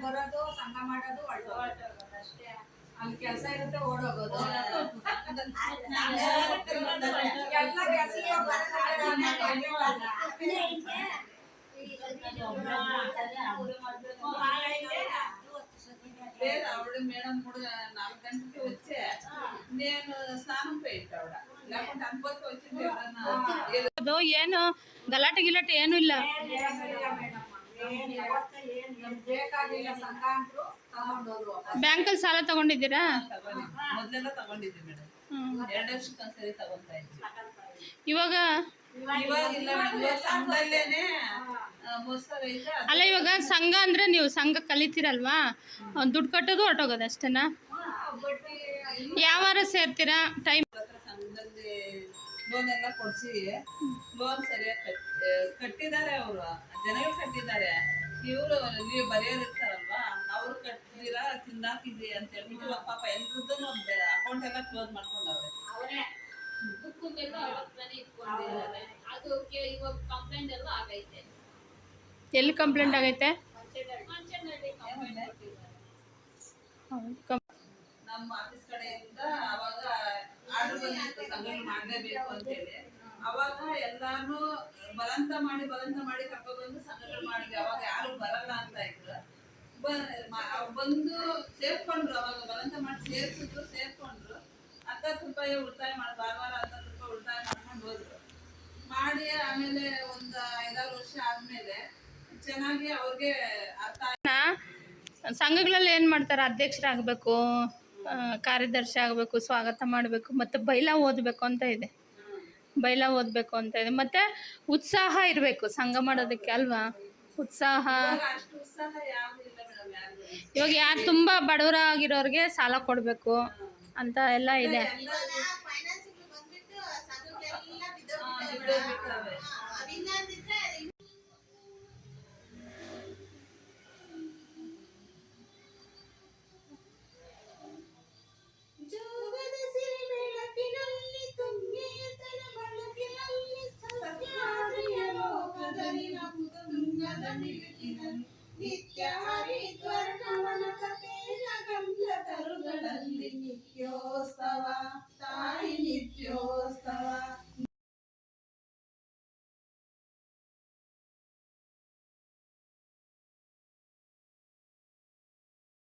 ಬರೋದು ಸಂಘ ಮಾಡೋದು ಅಷ್ಟೇ. ಅಲ್ಲಿ ಕೆಲಸ ಇರುತ್ತೆ ಓಡೋಗೋದು. ఆవిడ మేడం కూడా 4 గంటలకి వచ్చే నేను స్నానం పోయింటావిడ లేకుంటే అనుకోకి వచ్చింది ఎవరన్నా ಏನು ಗಲಾಟೆ ಗಿಲಾಟೆ ಏನೂ ಇಲ್ಲ. ಬ್ಯಾಂಕಲ್ಲಿ ಸಾಲ ತಗೊಂಡಿದ್ದೀರಾ? ಮೊದಲೆಲ್ಲ ತಗೊಂಡಿದ್ವಿ ಮೇಡಮ್, 2 ವರ್ಷಕ್ಕೊಂದ್ಸರಿ ತಗೊಂತಾ ಇದ್ವಿ. ಇವಾಗ ಅಲ್ಲ, ಇವಾಗ ಸಂಘ ಅಂದ್ರೆ ನೀವು ಸಂಘ ಕಲಿತೀರಲ್ವಾ, ದುಡ್ಡು ಕಟ್ಟೋದು ಹೊರಟೋಗೋದು ಅಷ್ಟೇನಾ? ಯಾವ ವಾರ ಸೇರ್ತೀರಾ? ಟೈಮ್ ಸಂಘದಲ್ಲಿ ಲೋನ್ ಎಲ್ಲ ಕೊಡ್ಸಿ ಲೋನ್ ಸರಿಯಾಗಿ ಕಟ್ಟಿದ್ದಾರೆ, ಅವರು ಜನಗಳು ಕಟ್ಟಿದ್ದಾರೆ. ಇವರು ನೀವು ಬರೆಯೋರು ಇರ್ತಾರಲ್ವಾ, ಅವ್ರು ಕಟ್ಟಿದ್ದೀರಾ ತಿಂದಾಕಿದ್ರಿ ಅಂತ ಹೇಳ್ಬಿಟ್ಟು ಪಾಪ ಎಲ್ರದ್ದು ಅಕೌಂಟ್ ಎಲ್ಲ ಕ್ಲೋಸ್ ಮಾಡ್ಕೊಂಡವ್ರೆ. ಅವರೇ ಬುಕ್ಕು ಮೇಲೆ ಇಟ್ಕೊಂಡಿದ್ದಾರೆ. ಅದಕ್ಕೆ ಇವಾಗ ಕಂಪ್ಲೇಂಟ್ ಎಲ್ಲ ಆಗೈತೆ. ಎಲ್ಲಿ ಕಂಪ್ಲೇಂಟ್ ಆಗೈತೆ? ನಮ್ಮ ಆಫೀಸ್ ಕಡೆಯಿಂದ ಅವಾಗ ಆರ್ಡರ್ ಬಂದಿತ್ತು ಸಂಘಗಳು ಮಾಡಲೇಬೇಕು ಅಂತ ಹೇಳಿ. ಅವಾಗ ಎಲ್ಲಾನು ಬಲಂತ ಮಾಡಿ ಕರ್ಕೊಬಂದು ಸಂಘಗಳು ಮಾಡಿದ್ವಿ. ಅವಾಗ ಯಾರು ಬರಲ್ಲ ಅಂತ ಇದ್ರು. ಬಂದು ಸೇರ್ಕೊಂಡ್ರು. ಅವಾಗ ಬಲಂತ ಮಾಡಿ ಸೇರ್ಕೊಂಡ್ರು. 10 ರೂಪಾಯಿ ಉಳಿತಾಯ ಮಾಡಿ ವಾರ 10 ರೂಪಾಯಿ ಉಳಿತಾಯ ಮಾಡ್ಕೊಂಡು ಹೋದ್ರು. ಮಾಡಿ ಆಮೇಲೆ ಒಂದು 5-6 ವರ್ಷ ಆದ್ಮೇಲೆ ಚೆನ್ನಾಗಿ ಅವ್ರಿಗೆ ಸಂಘಗಳಲ್ಲಿ ಏನು ಮಾಡ್ತಾರೆ? ಅಧ್ಯಕ್ಷರಾಗಬೇಕು, ಕಾರ್ಯದರ್ಶಿ ಆಗಬೇಕು, ಸ್ವಾಗತ ಮಾಡಬೇಕು, ಮತ್ತು ಬೈಲ ಓದಬೇಕು ಅಂತ ಇದೆ. ಮತ್ತು ಉತ್ಸಾಹ ಇರಬೇಕು ಸಂಘ ಮಾಡೋದಕ್ಕೆ ಅಲ್ವಾ? ಉತ್ಸಾಹ. ಇವಾಗ ಯಾರು ತುಂಬ ಬಡವರಾಗಿರೋರಿಗೆ ಸಾಲ ಕೊಡಬೇಕು ಅಂತ ಎಲ್ಲ ಇದೆ.